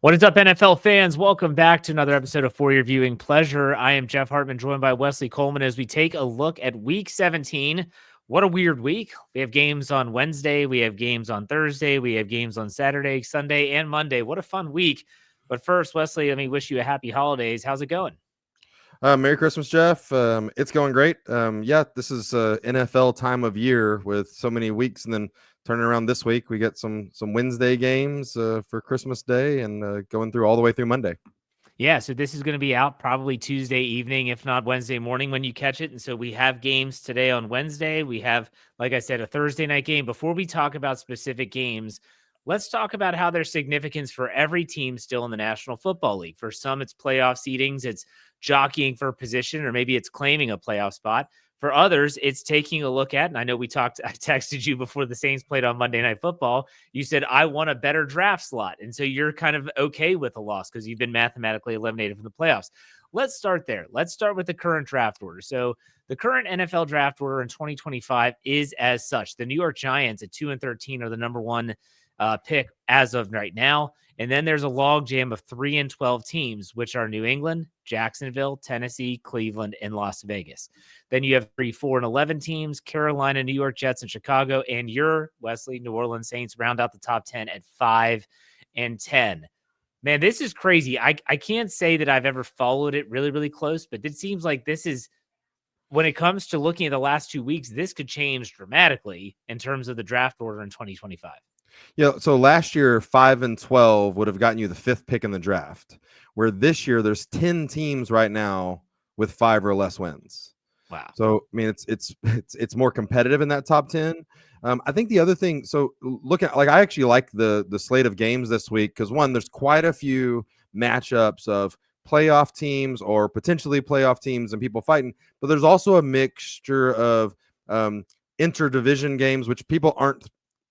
What is up, NFL fans? Welcome back to another episode of For Your Viewing Pleasure. I am Jeff Hartman, joined by Wesley Coleman as we take a look at Week 17. What a weird week. We have games on Wednesday. We have games on Thursday. We have games on Saturday, Sunday, and Monday. What a fun week. But first, Wesley, let me wish you a happy holidays. How's it going? Merry Christmas, Jeff. It's going great. This is NFL time of year with so many weeks, and then turning around this week, we get some Wednesday games for Christmas Day, and going through all the way through Monday. Yeah, so this is going to be out probably Tuesday evening, if not Wednesday morning when you catch it. And so we have games today on Wednesday. We have, like I said, a Thursday night game. Before we talk about specific games, let's talk about how there's significance for every team still in the National Football League. For some, it's playoff seedings, it's jockeying for a position, or maybe it's claiming a playoff spot. For others, it's taking a look at, and I know I texted you before the Saints played on Monday Night Football. You said, I want a better draft slot. And so you're kind of okay with a loss because you've been mathematically eliminated from the playoffs. Let's start there. Let's start with the current draft order. So the current NFL draft order in 2025 is as such. The New York Giants at 2-13 are the number one pick as of right now. And then there's a logjam of 3-12 teams, which are New England, Jacksonville, Tennessee, Cleveland, and Las Vegas. Then you have 3, 4, and 11 teams, Carolina, New York Jets, and Chicago. And your Wesley, New Orleans Saints round out the top 10 at 5 and 10. Man, this is crazy. I can't say that I've ever followed it really, really close, but it seems like this is, when it comes to looking at the last 2 weeks, this could change dramatically in terms of the draft order in 2025. Yeah, so last year 5-12 would have gotten you the 5th pick in the draft, where this year there's 10 teams right now with 5 or less wins. Wow. So I mean, it's more competitive in that top 10. I think the otking thing, so look at, like, I actually like the slate of games this week because, one, there's quite a few matchups of playoff teams or potentially playoff teams and people fighting, but there's also a mixture of interdivision games, which people aren't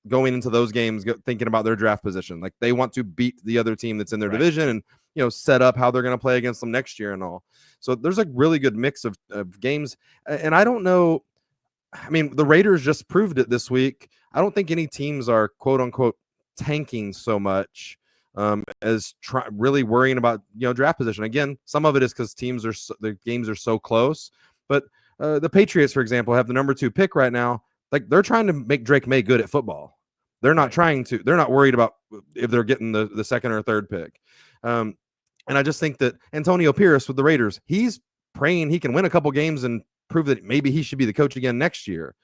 going into those games thinking about their draft position. Like, they want to beat the other team that's in their division and, set up how they're going to play against them next year and all. So there's a really good mix of games. And I don't know. I mean, the Raiders just proved it this week. I don't think any teams are quote unquote tanking so much as really worrying about, draft position. Again, some of it is because the games are so close, but the Patriots, for example, have the number 2 pick right now. Like, they're trying to make Drake May good at football. They're not they're not worried about if they're getting the second or third pick. And I just think that Antonio Pierce with the Raiders, he's praying he can win a couple games and prove that maybe he should be the coach again next year.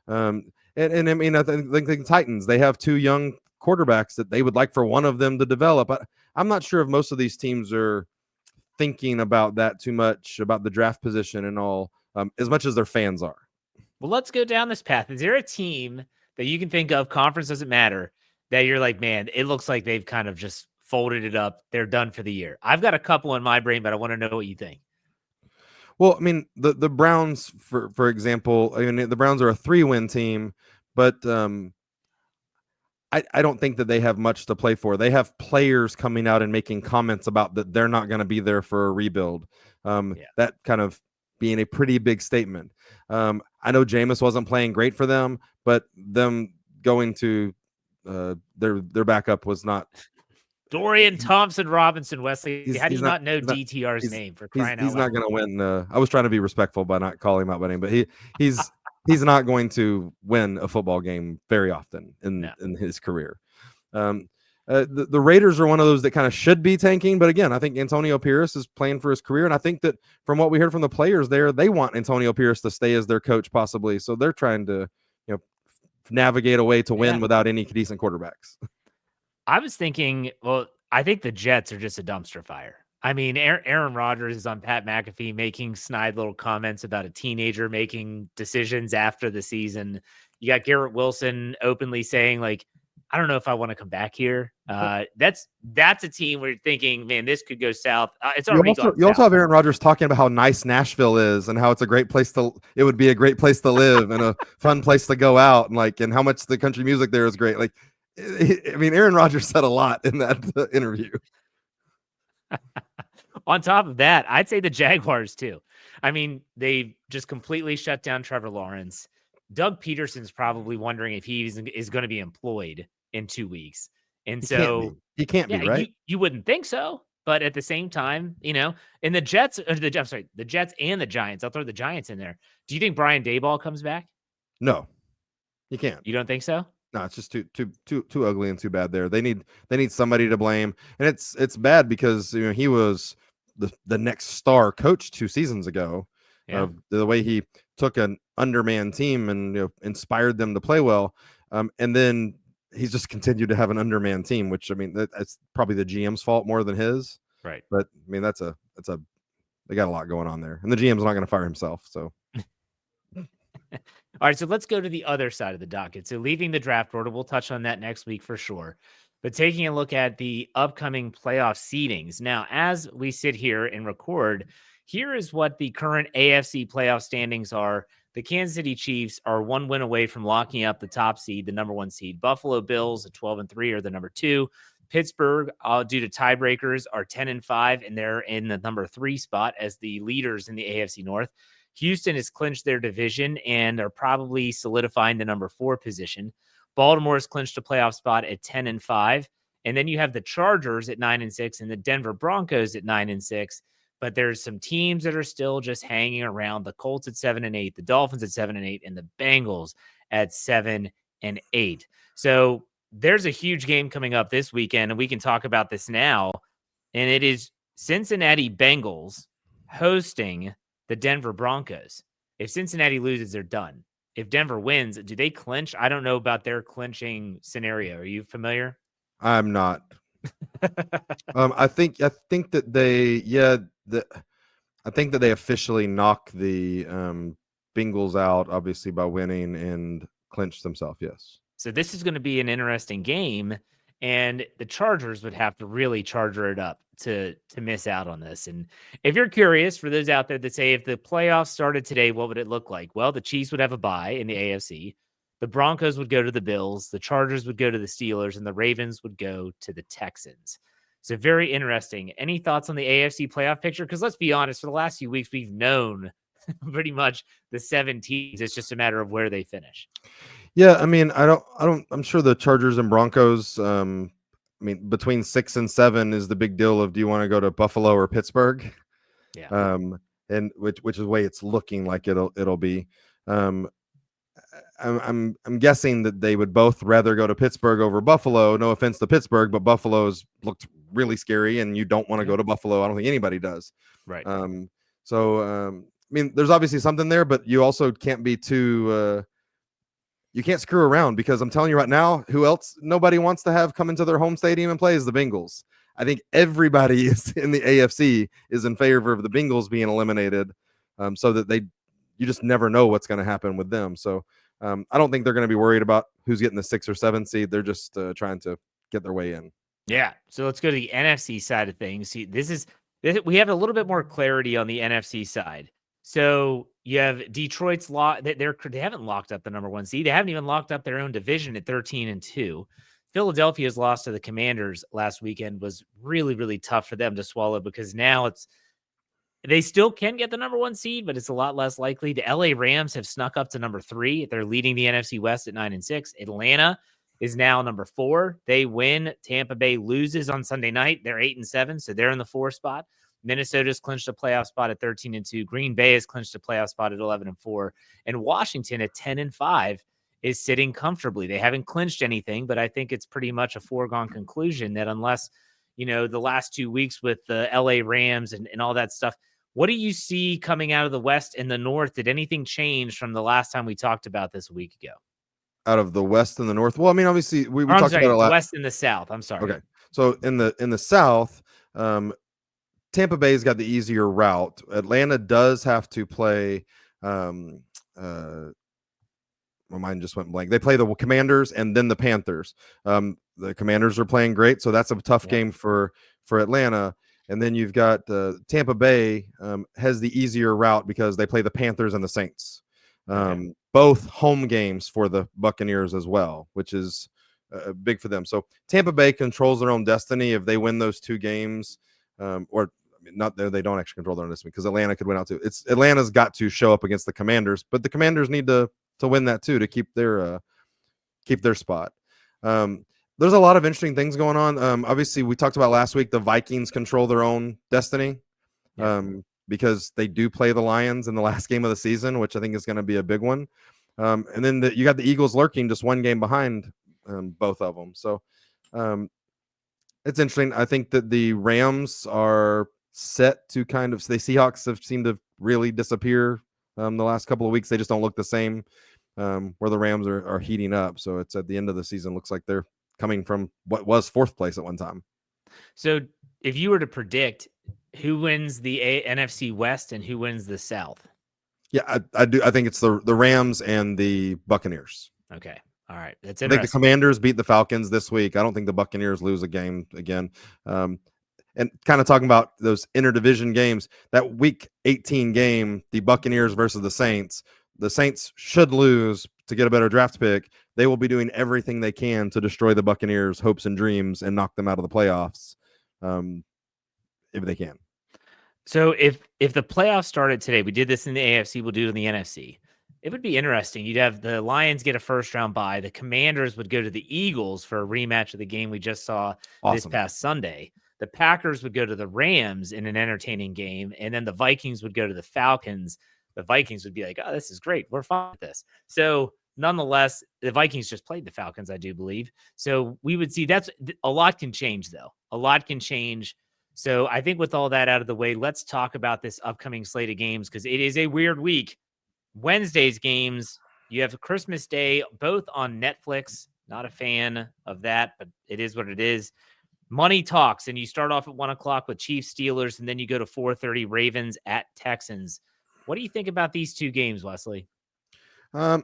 And I mean, I think the Titans, they have 2 young quarterbacks that they would like for one of them to develop. I'm not sure if most of these teams are thinking about that too much, about the draft position and all, as much as their fans are. Well, let's go down this path. Is there a team that you can think of, conference doesn't matter, that you're like, man, it looks like they've kind of just folded it up, they're done for the year? I've got a couple in my brain, but I want to know what you think. Well, I mean, the Browns, for example, I mean, the Browns are a 3-win team, but I don't think that they have much to play for. They have players coming out and making comments about that they're not going to be there for a rebuild. That kind of being a pretty big statement. I know Jameis wasn't playing great for them, but them going to their backup was not. Dorian Thompson-Robinson, Wesley. How do you not know DTR's name, for crying out loud? He's not going to win. I was trying to be respectful by not calling him out by name, but he's not going to win a football game very often in his career. The Raiders are one of those that kind of should be tanking, but again, I think Antonio Pierce is playing for his career, and I think that from what we heard from the players there, they want Antonio Pierce to stay as their coach possibly, so they're trying to navigate a way to win without any decent quarterbacks. I was thinking, well, I think the Jets are just a dumpster fire. I mean, Aaron Rodgers is on Pat McAfee making snide little comments about a teenager making decisions after the season. You got Garrett Wilson openly saying, like, I don't know if I want to come back here. That's a team where you're thinking, man, this could go south. It's already gone south. You also have Aaron Rodgers talking about how nice Nashville is and how it's a great place it would be a great place to live and a fun place to go out, and how much the country music there is great. Like, I mean, Aaron Rodgers said a lot in that interview. On top of that, I'd say the Jaguars too. I mean, they just completely shut down Trevor Lawrence. Doug Peterson's probably wondering if he is going to be employed in 2 weeks. And He can't so, be. He can't be, yeah, right? you wouldn't think so, but at the same time, and the Jets, I'm sorry, the Jets and the Giants. I'll throw the Giants in there. Do you think Brian Daboll comes back? No, he can't. You don't think so? No, it's just too ugly and too bad there. They need somebody to blame. And it's bad because he was the next star coach 2 seasons ago Yeah. of the way he took an underman team and inspired them to play well. And then he's just continued to have an underman team, which I mean that's probably the GM's fault more than his. Right. But I mean that's a they got a lot going on there. And the GM's not going to fire himself, so All right, so let's go to the other side of the docket. So leaving the draft order, we'll touch on that next week for sure. But taking a look at the upcoming playoff seedings. Now, as we sit here and record, here is what the current AFC playoff standings are. The Kansas City Chiefs are 1 win away from locking up the top seed, the number 1 seed. Buffalo Bills at 12-3 are the number 2. Pittsburgh, due to tiebreakers, are 10-5, and they're in the number 3 spot as the leaders in the AFC North. Houston has clinched their division and are probably solidifying the number 4 position. Baltimore has clinched a playoff spot at 10-5. And then you have the Chargers at 9-6 and the Denver Broncos at 9-6. But there's some teams that are still just hanging around. The Colts at 7-8, the Dolphins at 7-8, and the Bengals at 7-8. So there's a huge game coming up this weekend, and we can talk about this now. And it is Cincinnati Bengals hosting the Denver Broncos. If Cincinnati loses, they're done. If Denver wins, do they clinch? I don't know about their clinching scenario. Are you familiar? I'm not. I think that I think that they officially knock the Bengals out, obviously by winning and clinch themselves. Yes. So this is going to be an interesting game, and the Chargers would have to really charger it up to miss out on this. And if you're curious, for those out there that say if the playoffs started today, what would it look like? Well, the Chiefs would have a bye in the AFC. The Broncos would go to the Bills, the Chargers would go to the Steelers, and the Ravens would go to the Texans. So very interesting. Any thoughts on the AFC playoff picture? Because let's be honest, for the last few weeks, we've known pretty much the 7 teams. It's just a matter of where they finish. Yeah, I mean, I'm sure the Chargers and Broncos. I mean, between 6 and 7 is the big deal of do you want to go to Buffalo or Pittsburgh? Yeah. And which is the way it's looking like it'll be. I'm guessing that they would both rather go to Pittsburgh over Buffalo. No offense to Pittsburgh, but Buffalo's looked really scary, and you don't want to go to Buffalo. I don't think anybody does. Right. I mean, there's obviously something there, but you also can't be too. You can't screw around because I'm telling you right now, who else nobody wants to have come into their home stadium and play is the Bengals. I think everybody is in the AFC is in favor of the Bengals being eliminated, so that you just never know what's going to happen with them. So I don't think they're going to be worried about who's getting the 6 or 7 seed. They're just trying to get their way in. Yeah. So let's go to the NFC side of things. See, we have a little bit more clarity on the NFC side. So you have Detroit's they haven't locked up the number 1 seed. They haven't even locked up their own division at 13-2. Philadelphia's loss to the Commanders last weekend was really, really tough for them to swallow because now they still can get the number 1 seed, but it's a lot less likely. The LA Rams have snuck up to number 3. They're leading the NFC West at 9-6. Atlanta is now number 4. They win. Tampa Bay loses on Sunday night. They're 8-7, so they're in the 4 spot. Minnesota's clinched a playoff spot at 13-2. Green Bay has clinched a playoff spot at 11-4. And Washington at 10-5 is sitting comfortably. They haven't clinched anything, but I think it's pretty much a foregone conclusion that unless, the last 2 weeks with the LA Rams and all that stuff, what do you see coming out of the West and the North? Did anything change from the last time we talked about this a week ago? Out of the West and the North? Well, I mean, obviously we talked about it a lot. West and the South. I'm sorry. Okay. So in the South, Tampa Bay's got the easier route. Atlanta does have to play. My mind just went blank. They play the Commanders and then the Panthers. The Commanders are playing great, so that's a tough game for Atlanta. And then you've got Tampa Bay has the easier route because they play the Panthers and the Saints. Both home games for the Buccaneers as well, which is big for them. So Tampa Bay controls their own destiny if they win those 2 games, not there. They don't actually control their own destiny because Atlanta could win out too. Atlanta's got to show up against the Commanders, but the Commanders need to win that too to keep their spot. The there's a lot of interesting things going on. Obviously, we talked about last week the Vikings control their own destiny. Yeah. Because they do play the Lions in the last game of the season, which I think is going to be a big one. And then you got the Eagles lurking just one game behind both of them. So it's interesting. I think that the Rams are set to kind of, the Seahawks have seemed to really disappear the last couple of weeks. They just don't look the same, where the Rams are heating up. So it's at the end of the season, looks like they're coming from what was fourth place at one time. So if you were to predict who wins the NFC West and who wins the South? Yeah, I do. I think it's the Rams and the Buccaneers. Okay. All right. That's I think the interesting. Commanders beat the Falcons this week. I don't think the Buccaneers lose a game again. And kind of talking about those interdivision games, that week 18 game, the Buccaneers versus the Saints should lose to get a better draft pick. They will be doing everything they can to destroy the Buccaneers' hopes and dreams and knock them out of the playoffs, if they can. So if the playoffs started today, we did this in the AFC, we'll do it in the NFC. It would be interesting. You'd have the Lions get a first round bye. The Commanders would go to the Eagles for a rematch of the game we just saw this Awesome. past Sunday. The Packers would go to the Rams in an entertaining game, and then the Vikings would go to the Falcons. The Vikings would be like, oh, this is great. We're fine with this. So nonetheless, the Vikings just played the Falcons, I do believe. So we would see a lot can change, though. A lot can change. So I think with all that out of the way, let's talk about this upcoming slate of games because it is a weird week. Wednesday's games, you have Christmas Day, both on Netflix. Not a fan of that, but it is what it is. Money talks, and you start off at 1 o'clock with Chiefs Steelers, and then you go to 4:30 Ravens at Texans. What do you think about these two games, Wesley? We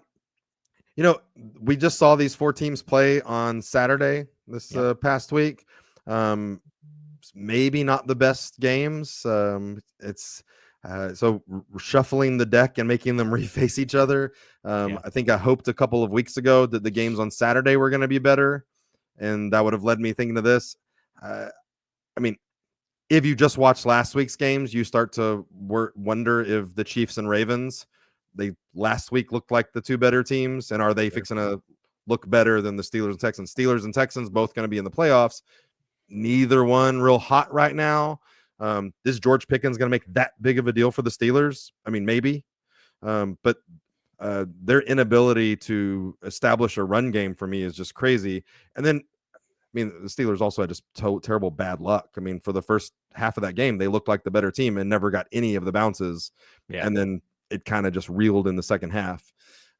just saw these four teams play on Saturday this past week. Maybe not the best games. It's so shuffling the deck and making them reface each other. I think I hoped a couple of weeks ago that the games on Saturday were going to be better, and that would have led me thinking of this. I mean, if you just watched last week's games, you start to wonder if the Chiefs and Ravens, they last week looked like the two better teams, and are they fixing to look better than the Steelers and Texans? Steelers and Texans both going to be in the playoffs. Neither one real hot right now. Is George Pickens going to make that big of a deal for the Steelers? I mean, maybe. But their inability to establish a run game for me is just crazy. And then, I mean, the Steelers also had just terrible bad luck. I mean, for the first half of that game, they looked like the better team and never got any of the bounces. Yeah. And then it kind of just reeled in the second half.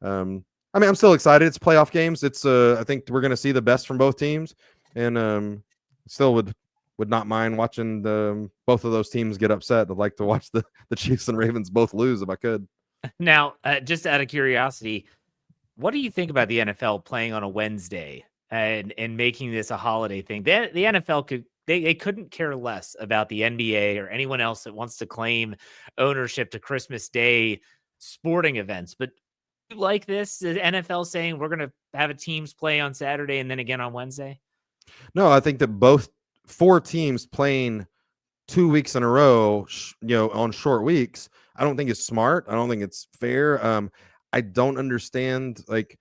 I mean, I'm still excited. It's playoff games. It's I think we're going to see the best from both teams. And still would not mind watching both of those teams get upset. I'd like to watch the Chiefs and Ravens both lose if I could. Now, just out of curiosity, what do you think about the NFL playing on a Wednesday and making this a holiday thing? The NFL they couldn't care less about the NBA or anyone else that wants to claim ownership to Christmas Day sporting events. But do you like this? The NFL saying we're going to have a teams play on Saturday and then again on Wednesday? No, I think that both four teams playing 2 weeks in a row, on short weeks, I don't think it's smart. I don't think it's fair. I don't understand. Like,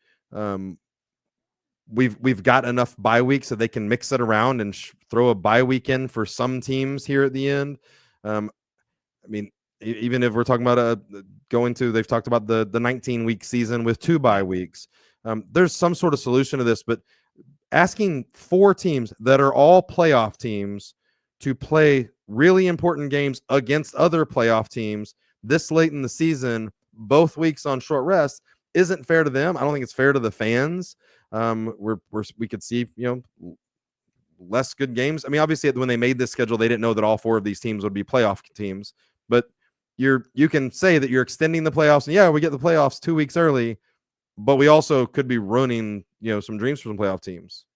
we've got enough bye weeks so they can mix it around and throw a bye weekend for some teams here at the end. I mean, even if we're talking about they've talked about the 19-week season with 2 bye weeks. There's some sort of solution to this, but asking 4 teams that are all playoff teams to play really important games against other playoff teams this late in the season, both weeks on short rest, isn't fair to them. I don't think it's fair to the fans. We could see, less good games. I mean, obviously when they made this schedule, they didn't know that all 4 of these teams would be playoff teams, but you can say that you're extending the playoffs, and we get the playoffs 2 weeks early, but we also could be ruining, some dreams for some playoff teams.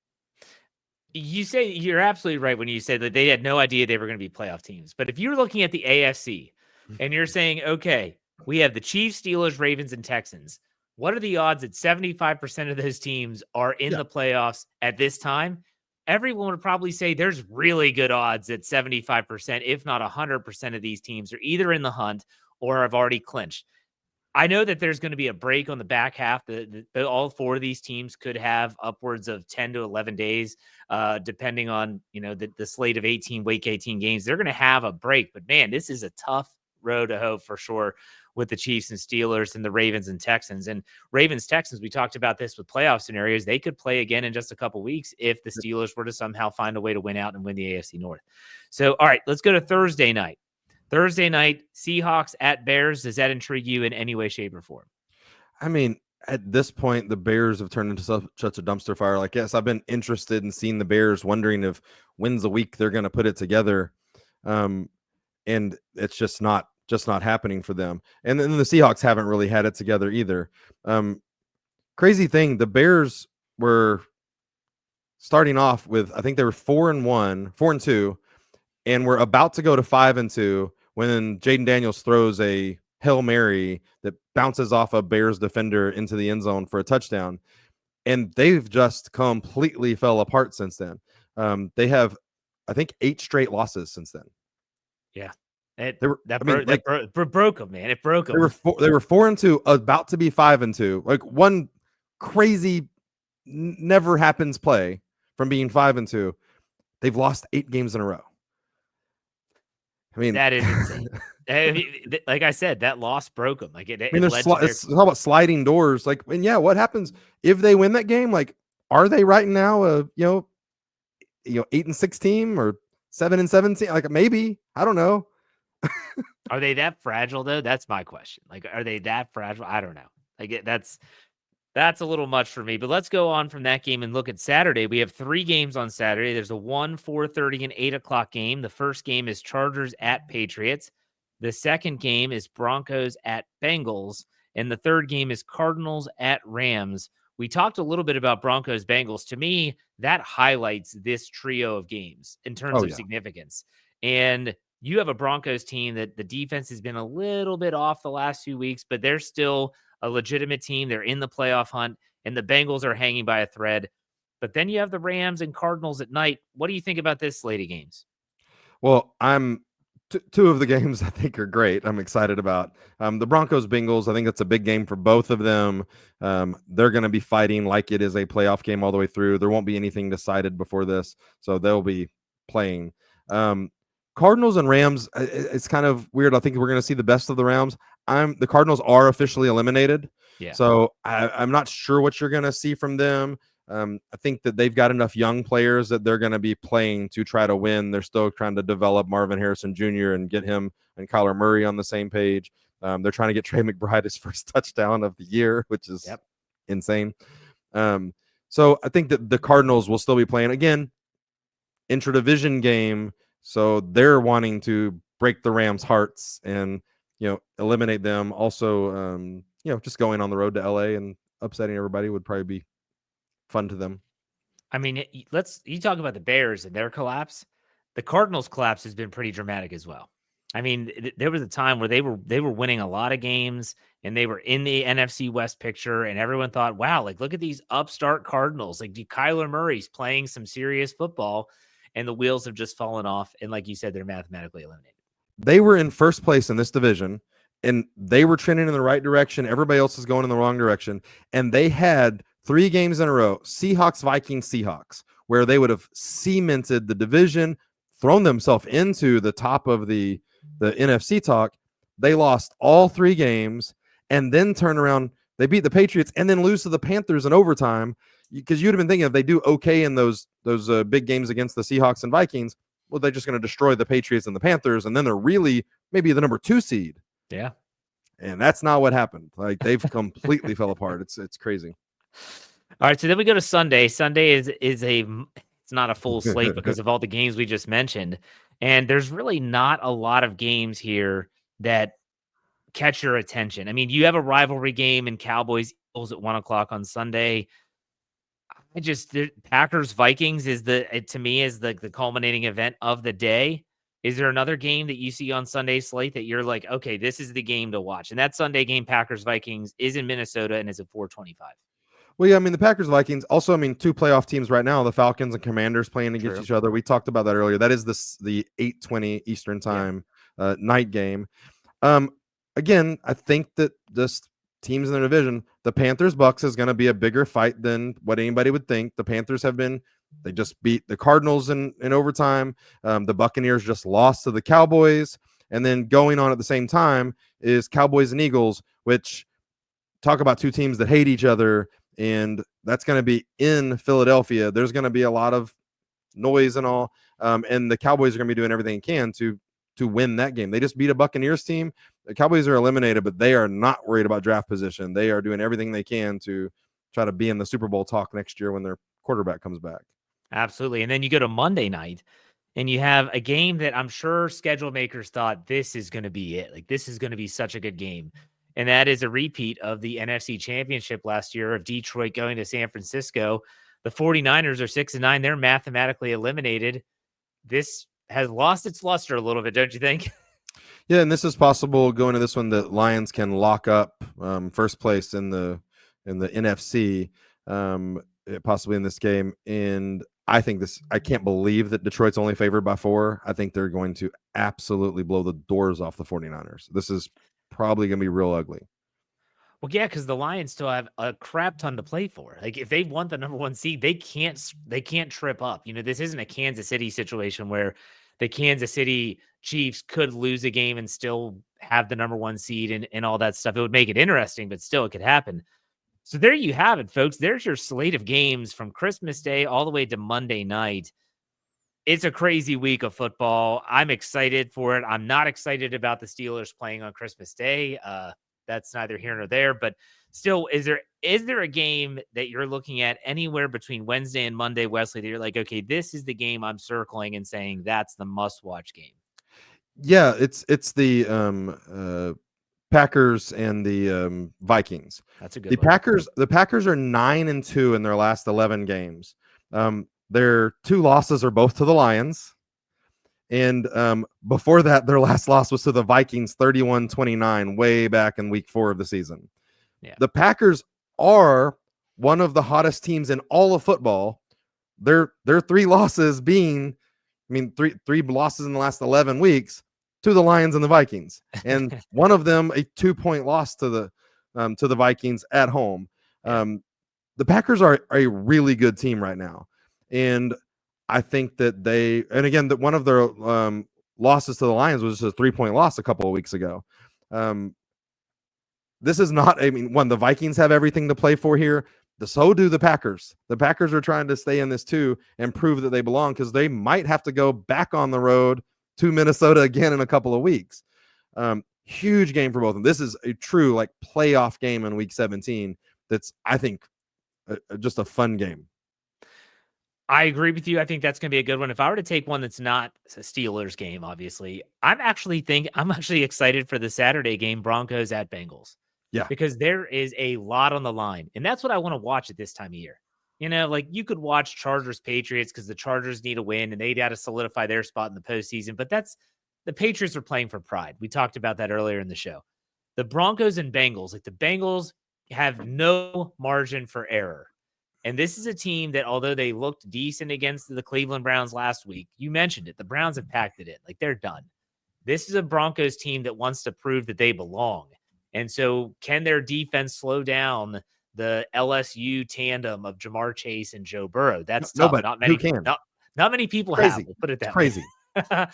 You say you're absolutely right when you say that they had no idea they were going to be playoff teams. But if you're looking at the AFC and you're saying, okay, we have the Chiefs, Steelers, Ravens, and Texans. What are the odds that 75% of those teams are in the playoffs at this time? Everyone would probably say there's really good odds that 75%, if not 100% of these teams are either in the hunt or have already clinched. I know that there's going to be a break on the back half. All four of these teams could have upwards of 10 to 11 days, depending on the slate of 18 Week 18 games. They're going to have a break, but man, this is a tough road to hoe for sure with the Chiefs and Steelers and the Ravens and Texans. And Ravens Texans, we talked about this with playoff scenarios. They could play again in just a couple weeks if the Steelers were to somehow find a way to win out and win the AFC North. So, all right, let's go to Thursday night. Thursday night, Seahawks at Bears. Does that intrigue you in any way, shape, or form? I mean, at this point, the Bears have turned into such a dumpster fire. Like, yes, I've been interested in seeing the Bears, wondering if when's the week they're going to put it together, and it's just not happening for them. And then the Seahawks haven't really had it together either. Crazy thing, the Bears were starting off with, I think they were 4-2, and we're about to go to 5-2 when Jaden Daniels throws a Hail Mary that bounces off a Bears defender into the end zone for a touchdown. And they've just completely fell apart since then. They have, I think, 8 straight losses since then. Yeah. Broke them, man. It broke them. They were 4-2, about to be 5-2. Like one crazy, never happens play from being 5-2. They've lost 8 games in a row. I mean, that is insane. Like I said, that loss broke them. Like it's all about sliding doors. Like, and yeah, what happens if they win that game? Like, are they right now a 8-6 team or 7-7 team? Like, maybe, I don't know. Are they that fragile though? That's my question. Like, are they that fragile? I don't know. Like, that's a little much for me. But let's go on from that game and look at Saturday. We have 3 games on Saturday. There's a 1, 4:30, and 8 o'clock game. The first game is Chargers at Patriots. The second game is Broncos at Bengals. And the third game is Cardinals at Rams. We talked a little bit about Broncos Bengals. To me, that highlights this trio of games in terms of significance. And you have a Broncos team that the defense has been a little bit off the last few weeks, but they're still a legitimate team. They're in the playoff hunt, and the Bengals are hanging by a thread. But then you have the Rams and Cardinals at night. What do you think about this slate of games? Well, two of the games I think are great. I'm excited about the Broncos Bengals. I think that's a big game for both of them. They're going to be fighting like it is a playoff game all the way through. There won't be anything decided before this, so they'll be playing. Cardinals and Rams, it's kind of weird. I think we're going to see the best of the Rams. The Cardinals are officially eliminated. Yeah. So I'm not sure what you're going to see from them. I think that they've got enough young players that they're going to be playing to try to win. They're still trying to develop Marvin Harrison Jr. and get him and Kyler Murray on the same page. They're trying to get Trey McBride his first touchdown of the year, which is insane. So I think that the Cardinals will still be playing. Again, intra-division game. So they're wanting to break the Rams' hearts and, eliminate them. Also, just going on the road to LA and upsetting everybody would probably be fun to them. I mean, you talk about the Bears and their collapse. The Cardinals' collapse has been pretty dramatic as well. I mean, there was a time where they were winning a lot of games and they were in the NFC West picture, and everyone thought, wow, like look at these upstart Cardinals. Like Kyler Murray's playing some serious football. And the wheels have just fallen off. And like you said, they're mathematically eliminated. They were in first place in this division, and they were trending in the right direction. Everybody else is going in the wrong direction. And they had 3 games in a row, Seahawks, Vikings, Seahawks, where they would have cemented the division, thrown themselves into the top of the NFC talk. They lost all 3 games and then turn around. They beat the Patriots and then lose to the Panthers in overtime. Because you'd have been thinking if they do okay in those big games against the Seahawks and Vikings, well, they're just going to destroy the Patriots and the Panthers, and then they're really maybe the number 2 seed. Yeah, and that's not what happened. Like they've completely fell apart. It's crazy. All right, so then we go to Sunday. Sunday it's not a full slate because of all the games we just mentioned, and there's really not a lot of games here that catch your attention. I mean, you have a rivalry game in Cowboys Eagles at 1:00 on Sunday. Packers Vikings is to me the culminating event of the day. Is there another game that you see on Sunday slate that you're like, okay, this is the game to watch? And that Sunday game, Packers Vikings, is in Minnesota and is at 4:25. Well, yeah, I mean the Packers Vikings. Also, I mean 2 playoff teams right now, the Falcons and Commanders playing against each other. We talked about that earlier. That is the 8:20 Eastern time night game. again, I think that just teams in the division, the Panthers Bucks is going to be a bigger fight than what anybody would think. The Panthers they just beat the Cardinals in overtime. The Buccaneers just lost to the Cowboys. And then going on at the same time is Cowboys and Eagles, which talk about two teams that hate each other. And that's going to be in Philadelphia. There's going to be a lot of noise and all. And the Cowboys are going to be doing everything they can to win that game. They just beat a Buccaneers team. The Cowboys are eliminated, but they are not worried about draft position. They are doing everything they can to try to be in the Super Bowl talk next year when their quarterback comes back. Absolutely. And then you go to Monday night and you have a game that I'm sure schedule makers thought this is going to be it. Like, this is going to be such a good game. And that is a repeat of the NFC Championship last year of Detroit going to San Francisco. The 49ers are 6-9. They're mathematically eliminated. This has lost its luster a little bit, don't you think? Yeah, and this is possible going to this one. The Lions can lock up first place in the NFC, possibly in this game. And I think I can't believe that Detroit's only favored by 4. I think they're going to absolutely blow the doors off the 49ers. This is probably going to be real ugly. Well, yeah, because the Lions still have a crap ton to play for. Like, if they want the number 1 seed, they can't trip up. This isn't a Kansas City situation where the Kansas City Chiefs could lose a game and still have the number 1 seed and all that stuff. It would make it interesting, but still it could happen. So there you have it, folks. There's your slate of games from Christmas Day all the way to Monday night. It's a crazy week of football. I'm excited for it. I'm not excited about the Steelers playing on Christmas Day. That's neither here nor there, but still, is there a game that you're looking at anywhere between Wednesday and Monday, Wesley, that you're like, okay, this is the game I'm circling and saying that's the must-watch game? Yeah, it's the Packers and the Vikings. That's a good one. The Packers are 9-2 in their last 11 games. Their 2 losses are both to the Lions. And before that, their last loss was to the Vikings, 31-29, way back in week 4 of the season. Yeah. The Packers are one of the hottest teams in all of football. Their 3 losses being, three losses in the last 11 weeks to the Lions and the Vikings, and one of them a 2-point loss to the Vikings at home. The Packers are a really good team right now, and I think that that one of their losses to the Lions was just a 3-point loss a couple of weeks ago. This is not, the Vikings have everything to play for here. So do the Packers. The Packers are trying to stay in this too and prove that they belong, because they might have to go back on the road to Minnesota again in a couple of weeks. Huge game for both of them. This is a true playoff game in week 17. That's, I think, just a fun game. I agree with you. I think that's going to be a good one. If I were to take one that's not a Steelers game, obviously, I'm actually excited for the Saturday game, Broncos at Bengals. Yeah. Because there is a lot on the line. And that's what I want to watch at this time of year. You could watch Chargers Patriots because the Chargers need a win and they got to solidify their spot in the postseason. But the Patriots are playing for pride. We talked about that earlier in the show. The Broncos and Bengals, the Bengals have no margin for error. And this is a team that, although they looked decent against the Cleveland Browns last week, you mentioned it, the Browns have packed it in. They're done. This is a Broncos team that wants to prove that they belong. And so can their defense slow down the LSU tandem of Jamar Chase and Joe Burrow? That's tough. Nobody. Not many, who can? not many people Crazy. have. We'll put it that Crazy. way.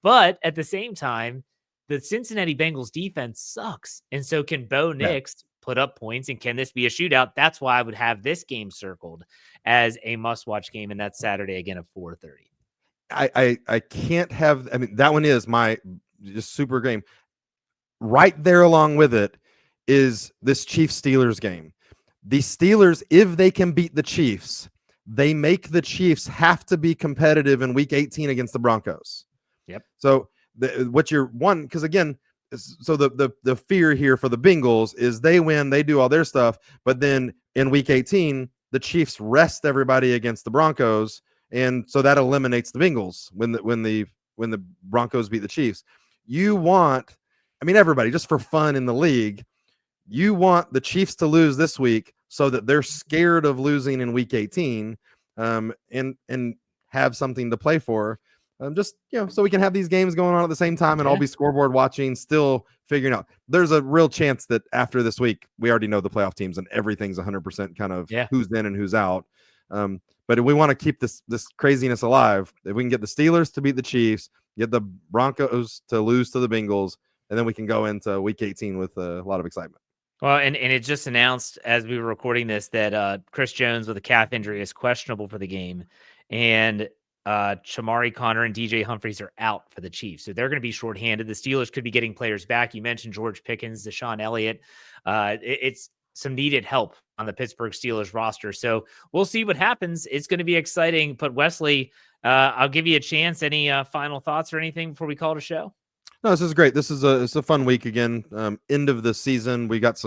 But at the same time, the Cincinnati Bengals defense sucks. And so can Bo Nix put up points, and can this be a shootout? That's why I would have this game circled as a must-watch game, and that's Saturday again at 4:30. I can't have. That one is my just super game. Right there along with it is this Chiefs-Steelers game. The Steelers, if they can beat the Chiefs, they make the Chiefs have to be competitive in Week 18 against the Broncos. Yep. So what you're one, because again, so the fear here for the Bengals is they win, they do all their stuff, but then in Week 18, the Chiefs rest everybody against the Broncos, and so that eliminates the Bengals when the Broncos beat the Chiefs. You want, everybody, just for fun in the league, you want the Chiefs to lose this week so that they're scared of losing in Week 18, and have something to play for. Just so we can have these games going on at the same time, and I'll be scoreboard watching, still figuring out. There's a real chance that after this week, we already know the playoff teams and everything's 100% kind of who's in and who's out. But if we want to keep this craziness alive, if we can get the Steelers to beat the Chiefs, get the Broncos to lose to the Bengals, and then we can go into Week 18 with a lot of excitement. Well, and it just announced as we were recording this that Chris Jones with a calf injury is questionable for the game, and Chamari Connor and DJ Humphries are out for the Chiefs, so they're going to be shorthanded. The Steelers could be getting players back. You mentioned George Pickens, Deshaun Elliott. It's some needed help on the Pittsburgh Steelers roster, so we'll see what happens. It's going to be exciting. But Wesley, I'll give you a chance. Any final thoughts or anything before we call it a show? No, this is great. It's a fun week again. End of the season. We got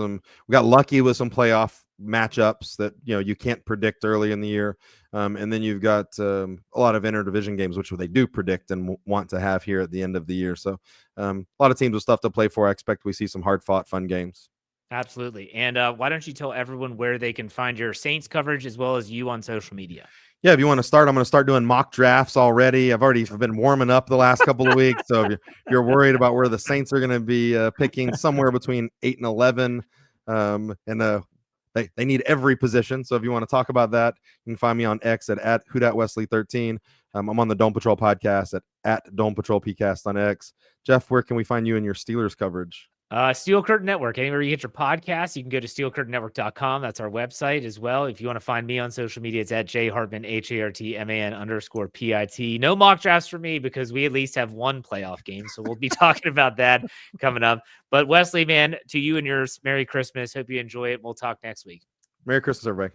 lucky with some playoff matchups that you can't predict early in the year, and then you've got a lot of interdivision games which they do predict and want to have here at the end of the year. So a lot of teams with stuff to play for. I expect we see some hard fought, fun games. Absolutely. And why don't you tell everyone where they can find your Saints coverage as well as you on social media? Yeah, if you want to start, I'm going to start doing mock drafts already. I've been warming up the last couple of weeks. So if you're worried about where the Saints are going to be picking somewhere between 8 and 11, and they need every position. So if you want to talk about that, you can find me on X at @WhoDatWesley13. I'm on the Dome Patrol podcast at Dome Patrol PCast on X. Jeff, where can we find you in your Steelers coverage? Steel Curtain Network. Anywhere you get your podcast, you can go to steelcurtainnetwork.com. That's our website as well. If you want to find me on social media, it's at jhartman, HARTMAN_PIT. No mock drafts for me because we at least have one playoff game. So we'll be talking about that coming up. But Wesley, man, to you and yours, Merry Christmas. Hope you enjoy it. We'll talk next week. Merry Christmas, everybody.